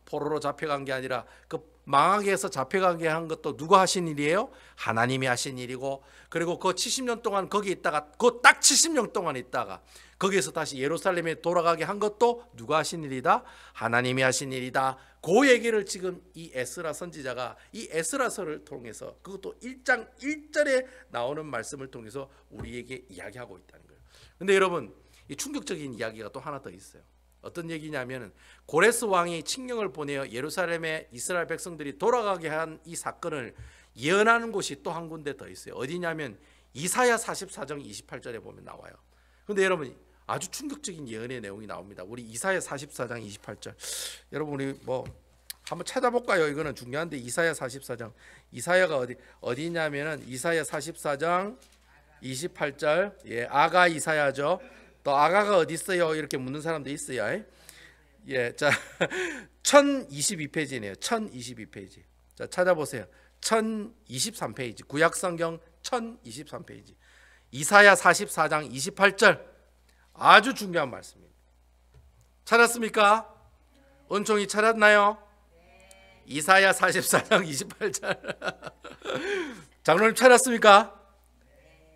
포로로 잡혀간 게 아니라 그 망하게 해서 잡혀가게 한 것도 누가 하신 일이에요? 하나님이 하신 일이고, 그리고 그 70년 동안 거기 있다가 그 딱 70년 동안 있다가 거기에서 다시 예루살렘에 돌아가게 한 것도 누가 하신 일이다? 하나님이 하신 일이다. 그 얘기를 지금 이 에스라 선지자가 이 에스라서를 통해서 그것도 1장 1절에 나오는 말씀을 통해서 우리에게 이야기하고 있다는 거예요. 근데 여러분 이 충격적인 이야기가 또 하나 더 있어요. 어떤 얘기냐면 고레스 왕이 칙령을 보내어 예루살렘에 이스라엘 백성들이 돌아가게 한 이 사건을 예언하는 곳이 또 한 군데 더 있어요. 어디냐면 이사야 44장 28절에 보면 나와요. 근데 여러분 아주 충격적인 예언의 내용이 나옵니다. 우리 이사야 44장 28절 여러분 우리 뭐 한번 찾아볼까요? 이거는 중요한데 이사야 44장 이사야가 어디냐면은 이사야 44장 28절 아가 이사야죠. 또 아가가 어디 있어요? 이렇게 묻는 사람도 있어요. 예, 자 1022페이지네요. 1022페이지. 자 찾아보세요. 1023페이지. 구약성경 1023페이지. 이사야 44장 28절. 아주 중요한 말씀입니다. 찾았습니까? 은총이 찾았나요? 이사야 44장 28절. 장로님 찾았습니까?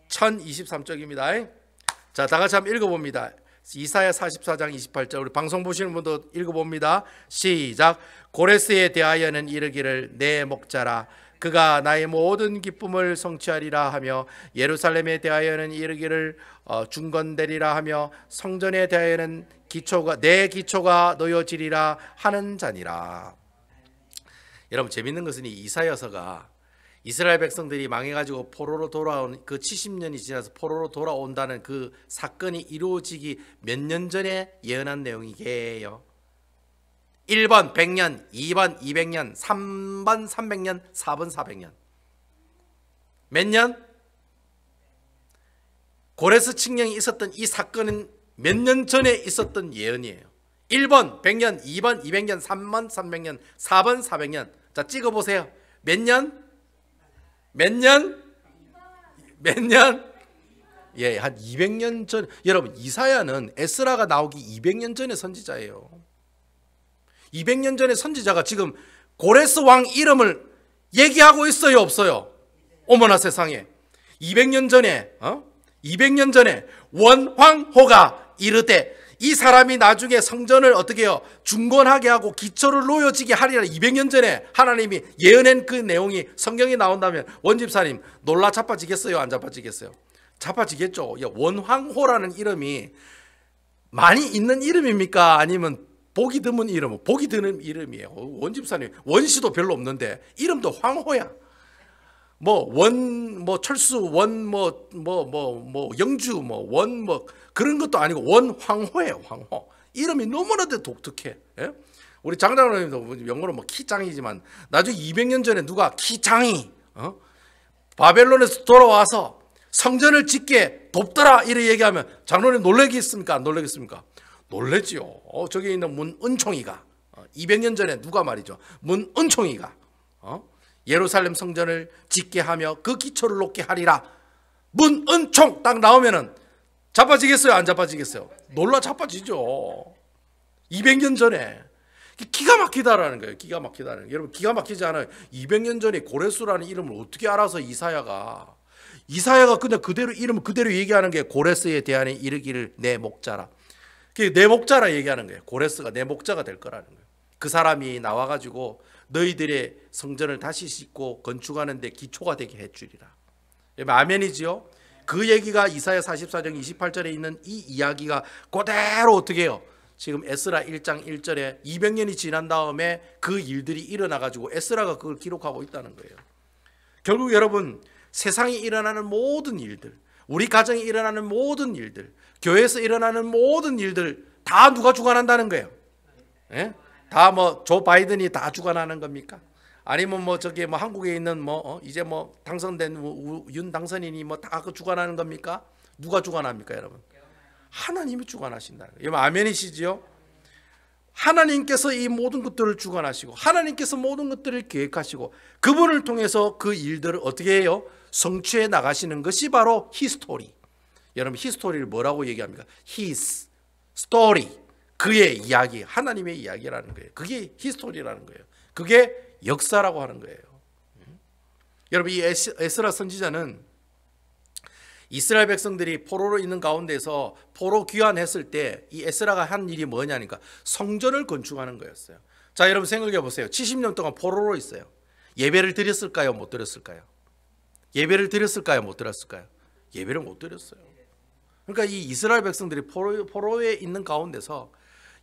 1023쪽입니다. 자, 다 같이 한번 읽어봅니다. 이사야 44장 28절. 우리 방송 보시는 분도 읽어봅니다. 시작. 고레스에 대하여는 이르기를 내 목자라 그가 나의 모든 기쁨을 성취하리라 하며, 예루살렘에 대하여는 이르기를 중건되리라 하며, 성전에 대하여는 내 기초가 놓여지리라 하는 자니라. 여러분, 재밌는 것은 이 이사야서가 이스라엘 백성들이 망해가지고 포로로 돌아온 그 70년이 지나서 포로로 돌아온다는 그 사건이 이루어지기 몇 년 전에 예언한 내용이게요. 1번 100년, 2번 200년, 3번 300년, 4번 400년. 몇 년? 고레스 칙령이 있었던 이 사건은 몇 년 전에 있었던 예언이에요. 1번 100년, 2번 200년, 3번 300년, 4번 400년. 자, 찍어보세요. 몇 년? 몇 년? 몇 년? 예, 한 200년 전. 여러분, 이사야는 에스라가 나오기 200년 전의 선지자예요. 200년 전의 선지자가 지금 고레스 왕 이름을 얘기하고 있어요, 없어요? 어머나 세상에. 200년 전에 200년 전에 원황호가 이르되 이 사람이 나중에 성전을 어떻게 해요? 중건하게 하고 기초를 놓여지게 하리라. 200년 전에 하나님이 예언한 그 내용이 성경에 나온다면 원집사님 놀라 자빠지겠어요? 안 자빠지겠어요? 자빠지겠죠. 원황호라는 이름이 많이 있는 이름입니까? 아니면 보기 드문 이름? 보기 드문 이름이에요. 원집사님 원시도 별로 없는데 이름도 황호야. 철수 영주 그런 것도 아니고 원황호예요. 황호. 이름이 너무나도 독특해. 예? 우리 장장로님도 영어로 키짱이지만 나중에 200년 전에 누가 키짱이 바벨론에서 돌아와서 성전을 짓게 돕더라 이렇게 얘기하면 장로님 놀라겠습니까? 안 놀라겠습니까? 놀랬지요. 저기 있는 문은총이가 200년 전에 누가 말이죠. 문은총이가 예루살렘 성전을 짓게 하며 그 기초를 놓게 하리라. 문은총 딱 나오면은 자빠지겠어요? 안 자빠지겠어요? 놀라 자빠지죠. 200년 전에. 기가 막히다라는 거예요. 기가 막히다는 거예요. 여러분, 기가 막히지 않아요? 200년 전에 고레스라는 이름을 어떻게 알아서 이사야가 그냥 그대로 이름을 그대로 얘기하는 게 고레스에 대하여 이르기를 내 목자라. 내 목자라 얘기하는 거예요. 고레스가 내 목자가 될 거라는 거예요. 그 사람이 나와가지고 너희들의 성전을 다시 짓고 건축하는 데 기초가 되게 해주리라. 아멘이지요? 그 얘기가 이사야 44장 28절에 있는 이 이야기가 그대로 어떻게 해요? 지금 에스라 1장 1절에 200년이 지난 다음에 그 일들이 일어나가지고 에스라가 그걸 기록하고 있다는 거예요. 결국 여러분, 세상에 일어나는 모든 일들, 우리 가정에 일어나는 모든 일들, 교회에서 일어나는 모든 일들 다 누가 주관한다는 거예요? 예? 다 조 바이든이 다 주관하는 겁니까? 아니면 한국에 있는 이제 당선된 윤 당선인이 다 그 주관하는 겁니까? 누가 주관합니까, 여러분? 하나님이 주관하신다는 거예요. 여러분, 아멘이시지요? 하나님께서 이 모든 것들을 주관하시고 하나님께서 모든 것들을 계획하시고 그분을 통해서 그 일들을 어떻게 해요? 성취해 나가시는 것이 바로 히스토리. 여러분, 히스토리를 뭐라고 얘기합니까? His story. 그의 이야기, 하나님의 이야기라는 거예요. 그게 히스토리라는 거예요. 그게 역사라고 하는 거예요. 여러분, 이 에스라 선지자는 이스라엘 백성들이 포로로 있는 가운데서 포로 귀환했을 때 이 에스라가 한 일이 뭐냐니까 성전을 건축하는 거였어요. 자, 여러분 생각해 보세요. 70년 동안 포로로 있어요. 예배를 드렸을까요? 못 드렸을까요? 예배를 드렸을까요? 못 드렸을까요? 예배를 못 드렸어요. 그러니까 이 이스라엘 백성들이 포로에 있는 가운데서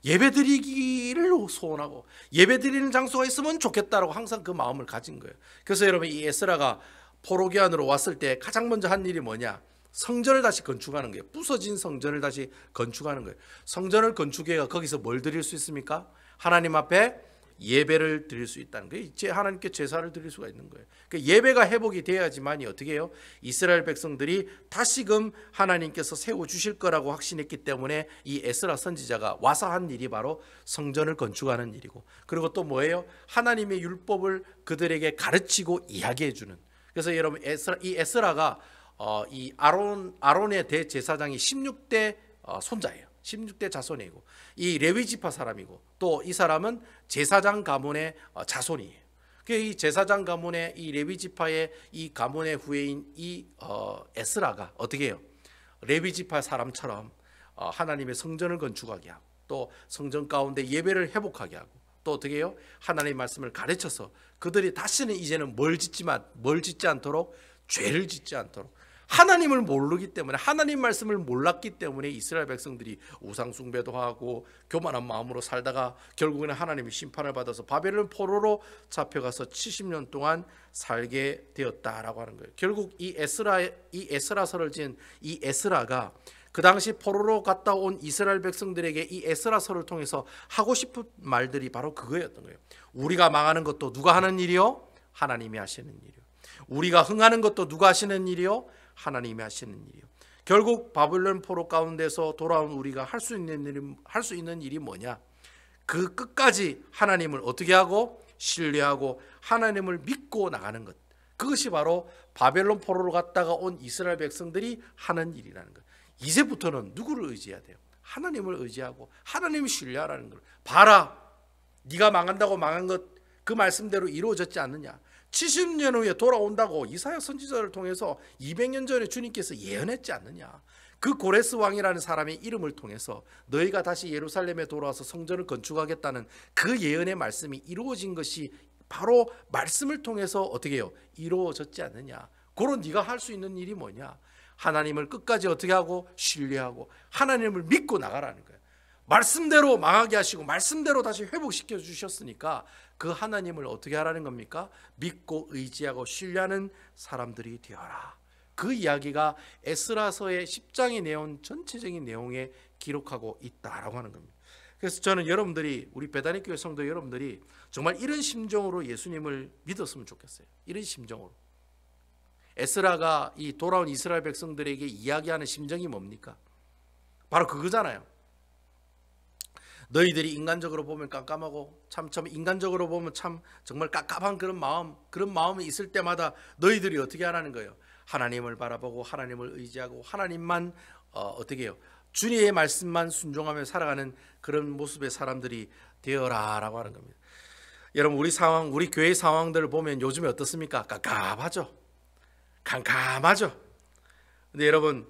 예배드리기를 소원하고 예배드리는 장소가 있으면 좋겠다라고 항상 그 마음을 가진 거예요. 그래서 여러분, 이 에스라가 포로기환으로 왔을 때 가장 먼저 한 일이 뭐냐? 성전을 다시 건축하는 거예요. 부서진 성전을 다시 건축하는 거예요. 성전을 건축해야 거기서 뭘 드릴 수 있습니까? 하나님 앞에 예배를 드릴 수 있다는 거예요. 하나님께 제사를 드릴 수가 있는 거예요. 그러니까 예배가 회복이 돼야지만이 어떻게 해요? 이스라엘 백성들이 다시금 하나님께서 세워주실 거라고 확신했기 때문에 이 에스라 선지자가 와서 한 일이 바로 성전을 건축하는 일이고, 그리고 또 뭐예요? 하나님의 율법을 그들에게 가르치고 이야기해 주는. 그래서 여러분 이 에스라가 이 아론의 대제사장이 16대 손자예요. 16대 자손이고, 이 레위 지파 사람이고, 또 이 사람은 제사장 가문의 자손이에요. 이 제사장 가문의 이 레위 지파의 이 가문의 후예인 이 에스라가 어떻게 해요? 레위 지파 사람처럼 하나님의 성전을 건축하게 하고, 또 성전 가운데 예배를 회복하게 하고, 또 어떻게 해요? 하나님의 말씀을 가르쳐서 그들이 다시는 이제는 뭘 짓지 않도록, 죄를 짓지 않도록. 하나님을 모르기 때문에, 하나님 말씀을 몰랐기 때문에 이스라엘 백성들이 우상 숭배도 하고 교만한 마음으로 살다가 결국에는 하나님의 심판을 받아서 바벨론 포로로 잡혀가서 70년 동안 살게 되었다라고 하는 거예요. 결국 이 에스라서를 지은 이 에스라가 그 당시 포로로 갔다 온 이스라엘 백성들에게 이 에스라서를 통해서 하고 싶은 말들이 바로 그거였던 거예요. 우리가 망하는 것도 누가 하는 일이요? 하나님이 하시는 일이요. 우리가 흥하는 것도 누가 하시는 일이요? 하나님이 하시는 일이요. 결국 바벨론 포로 가운데서 돌아온 우리가 할 수 있는 일이 뭐냐? 그 끝까지 하나님을 어떻게 하고 신뢰하고 하나님을 믿고 나가는 것. 그것이 바로 바벨론 포로로 갔다가 온 이스라엘 백성들이 하는 일이라는 것. 이제부터는 누구를 의지해야 돼요? 하나님을 의지하고 하나님을 신뢰하라는 걸. 봐라, 네가 망한다고 망한 것 그 말씀대로 이루어졌지 않느냐? 70년 후에 돌아온다고 이사야 선지자를 통해서 200년 전에 주님께서 예언했지 않느냐? 그 고레스 왕이라는 사람의 이름을 통해서 너희가 다시 예루살렘에 돌아와서 성전을 건축하겠다는 그 예언의 말씀이 이루어진 것이 바로 말씀을 통해서 어떻게 해요? 이루어졌지 않느냐? 그런 네가 할 수 있는 일이 뭐냐? 하나님을 끝까지 어떻게 하고 신뢰하고 하나님을 믿고 나가라는 거예요. 말씀대로 망하게 하시고 말씀대로 다시 회복시켜 주셨으니까 그 하나님을 어떻게 하라는 겁니까? 믿고 의지하고 신뢰하는 사람들이 되어라. 그 이야기가 에스라서의 10장의 내용 전체적인 내용에 기록하고 있다라고 하는 겁니다. 그래서 저는 여러분들이, 우리 베다니 교회 성도 여러분들이 정말 이런 심정으로 예수님을 믿었으면 좋겠어요. 이런 심정으로. 에스라가 이 돌아온 이스라엘 백성들에게 이야기하는 심정이 뭡니까? 바로 그거잖아요. 너희들이 인간적으로 보면 깜깜하고 참 인간적으로 보면 참 정말 깝깝한 그런 마음이 있을 때마다 너희들이 어떻게 하라는 거예요? 하나님을 바라보고 하나님을 의지하고 하나님만 어떻게 해요? 주님의 말씀만 순종하며 살아가는 그런 모습의 사람들이 되어라라고 하는 겁니다. 여러분, 우리 교회 상황들을 보면 요즘에 어떻습니까? 깝깝하죠. 캄캄하죠. 근데 여러분,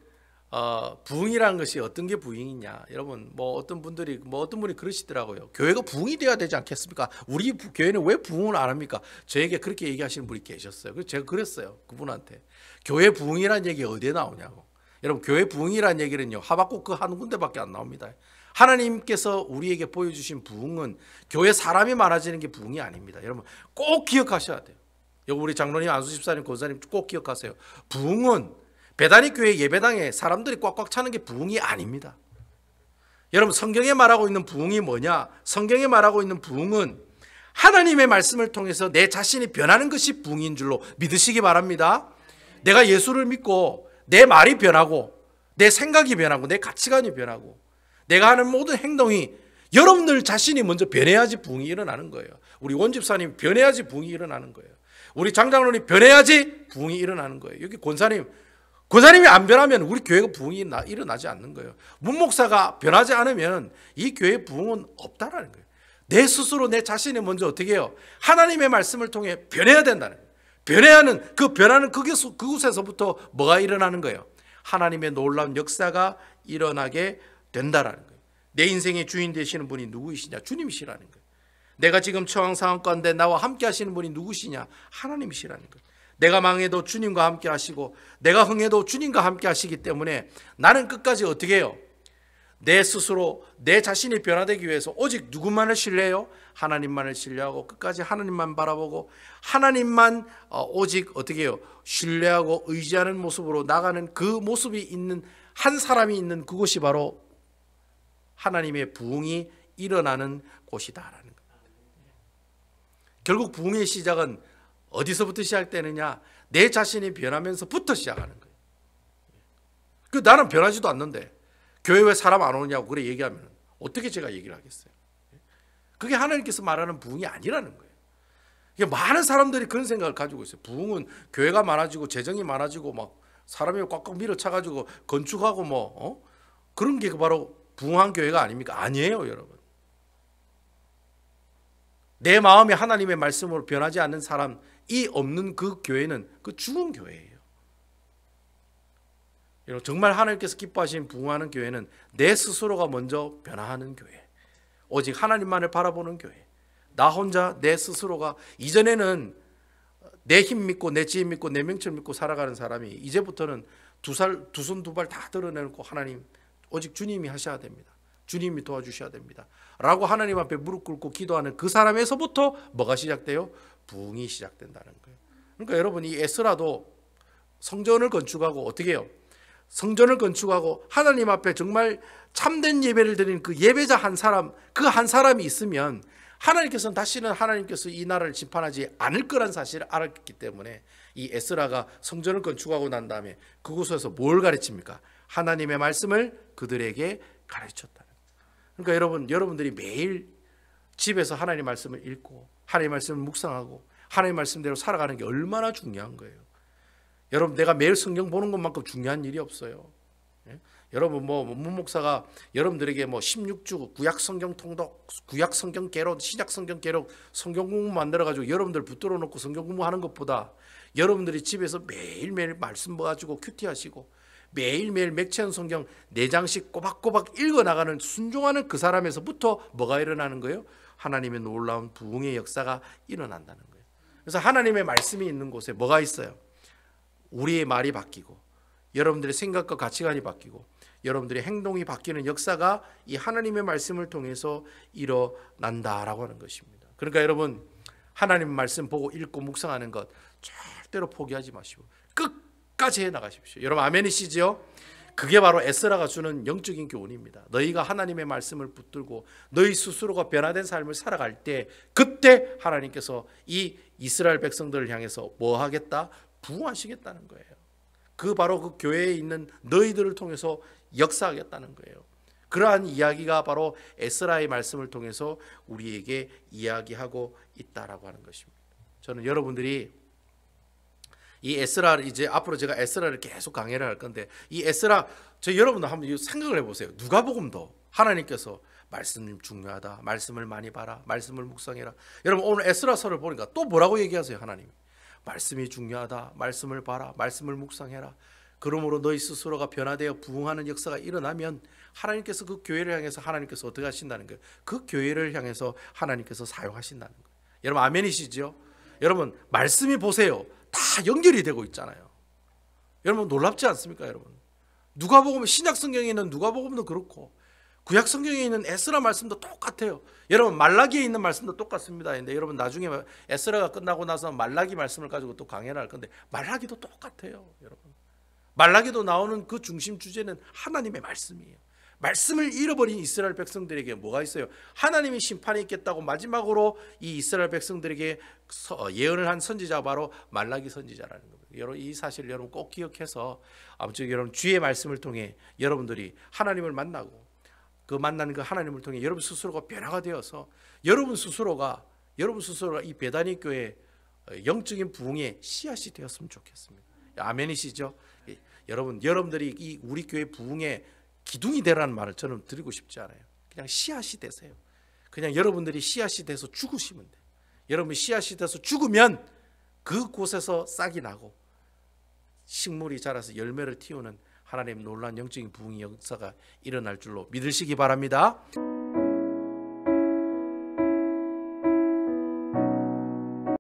부흥이라는 것이 어떤 게 부흥이냐? 여러분, 어떤 분이 그러시더라고요. 교회가 부흥이 돼야 되지 않겠습니까? 우리 교회는 왜 부흥을 안 합니까? 저에게 그렇게 얘기하시는 분이 계셨어요. 그래서 제가 그랬어요, 그분한테. 교회 부흥이라는 얘기 어디에 나오냐고. 여러분, 교회 부흥이라는 얘기는요, 하박국 그 한 군데밖에 안 나옵니다. 하나님께서 우리에게 보여주신 부흥은 교회 사람이 많아지는 게 부흥이 아닙니다. 여러분, 꼭 기억하셔야 돼요. 여기 우리 장로님, 안수 집사님, 권사님 꼭 기억하세요. 부흥은 베다니 교회 예배당에 사람들이 꽉꽉 차는 게 부흥이 아닙니다. 여러분, 성경에 말하고 있는 부흥이 뭐냐? 성경에 말하고 있는 부흥은 하나님의 말씀을 통해서 내 자신이 변하는 것이 부흥인 줄로 믿으시기 바랍니다. 내가 예수를 믿고 내 말이 변하고 내 생각이 변하고 내 가치관이 변하고 내가 하는 모든 행동이 여러분들 자신이 먼저 변해야지 부흥이 일어나는 거예요. 우리 원집사님 변해야지 부흥이 일어나는 거예요. 우리 장장로님 변해야지 부흥이 일어나는 거예요. 여기 권사님이 안 변하면 우리 교회가 부흥이 일어나지 않는 거예요. 문목사가 변하지 않으면 이 교회의 부흥은 없다라는 거예요. 내 스스로 내 자신이 먼저 어떻게 해요? 하나님의 말씀을 통해 변해야 된다는 거예요. 변하는 그곳에서부터 뭐가 일어나는 거예요? 하나님의 놀라운 역사가 일어나게 된다라는 거예요. 내 인생의 주인 되시는 분이 누구이시냐? 주님이시라는 거예요. 내가 지금 처한 상황 가운데 나와 함께 하시는 분이 누구시냐? 하나님이시라는 거예요. 내가 망해도 주님과 함께 하시고 내가 흥해도 주님과 함께 하시기 때문에 나는 끝까지 어떻게 해요? 내 스스로 내 자신이 변화되기 위해서 오직 누구만을 신뢰해요? 하나님만을 신뢰하고 끝까지 하나님만 바라보고 하나님만 오직 어떻게 해요? 신뢰하고 의지하는 모습으로 나가는 그 모습이 있는 한 사람이 있는 그곳이 바로 하나님의 부흥이 일어나는 곳이다라는 겁니다. 결국 부흥의 시작은 어디서부터 시작되느냐? 내 자신이 변하면서부터 시작하는 거예요. 그 나는 변하지도 않는데 교회 왜 사람 안 오느냐고 그래 얘기하면 어떻게 제가 얘기를 하겠어요? 그게 하나님께서 말하는 부흥이 아니라는 거예요. 이게 많은 사람들이 그런 생각을 가지고 있어요. 부흥은 교회가 많아지고 재정이 많아지고 막 사람이 꽉꽉 밀어차가지고 건축하고 뭐 그런 게 바로 부흥한 교회가 아닙니까? 아니에요, 여러분. 내 마음이 하나님의 말씀으로 변하지 않는 사람이 없는 그 교회는 그 죽은 교회예요. 여러분, 정말 하나님께서 기뻐하시는 부흥하는 교회는 내 스스로가 먼저 변화하는 교회, 오직 하나님만을 바라보는 교회. 나 혼자 내 스스로가, 이전에는 내 힘 믿고 내 지혜 믿고 내 명철 믿고 살아가는 사람이 이제부터는 두 손 두 발 다 드러내놓고 하나님, 오직 주님이 하셔야 됩니다. 주님이 도와주셔야 됩니다 라고 하나님 앞에 무릎 꿇고 기도하는 그 사람에서부터 뭐가 시작돼요? 부흥이 시작된다는 거예요. 그러니까 여러분, 이 에스라도 성전을 건축하고 어떻게 해요? 성전을 건축하고 하나님 앞에 정말 참된 예배를 드리는 그 예배자 한 사람, 그 한 사람이 있으면 하나님께서는 다시는 하나님께서 이 나라를 심판하지 않을 거란 사실을 알았기 때문에 이 에스라가 성전을 건축하고 난 다음에 그곳에서 뭘 가르칩니까? 하나님의 말씀을 그들에게 가르쳤다는 거예요. 그러니까 여러분들이 매일 집에서 하나님의 말씀을 읽고 하나님의 말씀을 묵상하고 하나님의 말씀대로 살아가는 게 얼마나 중요한 거예요. 여러분, 내가 매일 성경 보는 것만큼 중요한 일이 없어요. 예? 여러분, 문 목사가 여러분들에게 16주 구약 성경 통독, 구약 성경 개론, 신약 성경 개론, 성경 공부 만들어 가지고 여러분들 붙들어 놓고 성경 공부하는 것보다 여러분들이 집에서 매일매일 말씀 가지고 큐티하시고 매일매일 맥체한 성경 4장씩 꼬박꼬박 읽어 나가는 순종하는 그 사람에서부터 뭐가 일어나는 거예요? 하나님의 놀라운 부흥의 역사가 일어난다는 거예요. 그래서 하나님의 말씀이 있는 곳에 뭐가 있어요? 우리의 말이 바뀌고 여러분들의 생각과 가치관이 바뀌고 여러분들의 행동이 바뀌는 역사가 이 하나님의 말씀을 통해서 일어난다라고 하는 것입니다. 그러니까 여러분, 하나님의 말씀 보고 읽고 묵상하는 것 절대로 포기하지 마시고 끝까지 해나가십시오. 여러분, 아멘이시죠? 그게 바로 에스라가 주는 영적인 교훈입니다. 너희가 하나님의 말씀을 붙들고 너희 스스로가 변화된 삶을 살아갈 때, 그때 하나님께서 이 이스라엘 백성들을 향해서 뭐 하겠다? 부흥하시겠다는 거예요. 그 바로 그 교회에 있는 너희들을 통해서 역사하겠다는 거예요. 그러한 이야기가 바로 에스라의 말씀을 통해서 우리에게 이야기하고 있다라고 하는 것입니다. 저는 여러분들이 이 에스라를, 이제 앞으로 제가 에스라를 계속 강의를 할 건데, 이 에스라, 여러분들 한번 생각을 해보세요. 누가복음도 하나님께서 말씀 중요하다, 말씀을 많이 봐라, 말씀을 묵상해라. 여러분, 오늘 에스라서를 보니까 또 뭐라고 얘기하세요? 하나님이 말씀이 중요하다, 말씀을 봐라, 말씀을 묵상해라. 그러므로 너희 스스로가 변화되어 부흥하는 역사가 일어나면 하나님께서 그 교회를 향해서 하나님께서 어떻게 하신다는 거예요? 그 교회를 향해서 하나님께서 사용하신다는 거예요. 여러분, 아멘이시죠? 여러분, 말씀이 보세요, 다 연결이 되고 있잖아요. 여러분, 놀랍지 않습니까? 여러분, 누가복음, 신약 성경에 있는 누가복음도 그렇고 구약 성경에 있는 에스라 말씀도 똑같아요. 여러분, 말라기에 있는 말씀도 똑같습니다. 근데 여러분, 나중에 에스라가 끝나고 나서 말라기 말씀을 가지고 또 강연을 할 건데, 말라기도 똑같아요. 여러분, 말라기도 나오는 그 중심 주제는 하나님의 말씀이에요. 말씀을 잃어버린 이스라엘 백성들에게 뭐가 있어요? 하나님이 심판이 있겠다고 마지막으로 이 이스라엘 백성들에게 예언을 한 선지자가 바로 말라기 선지자라는 겁니다. 여러분, 이 사실을 여러분 꼭 기억해서 아무튼 여러분, 주의 말씀을 통해 여러분들이 하나님을 만나고 그 만난 그 하나님을 통해 여러분 스스로가 변화가 되어서 여러분 스스로가 이 베다니 교회 영적인 부흥의 씨앗이 되었으면 좋겠습니다. 아멘이시죠? 여러분들이 이 우리 교회 부흥의 기둥이 되라는 말을 저는 드리고 싶지 않아요. 그냥 씨앗이 되세요. 그냥 여러분들이 씨앗이 돼서 죽으시면 돼요. 여러분이 씨앗이 돼서 죽으면 그곳에서 싹이 나고 식물이 자라서 열매를 틔우는 하나님 놀라운 영적인 부흥의 역사가 일어날 줄로 믿으시기 바랍니다.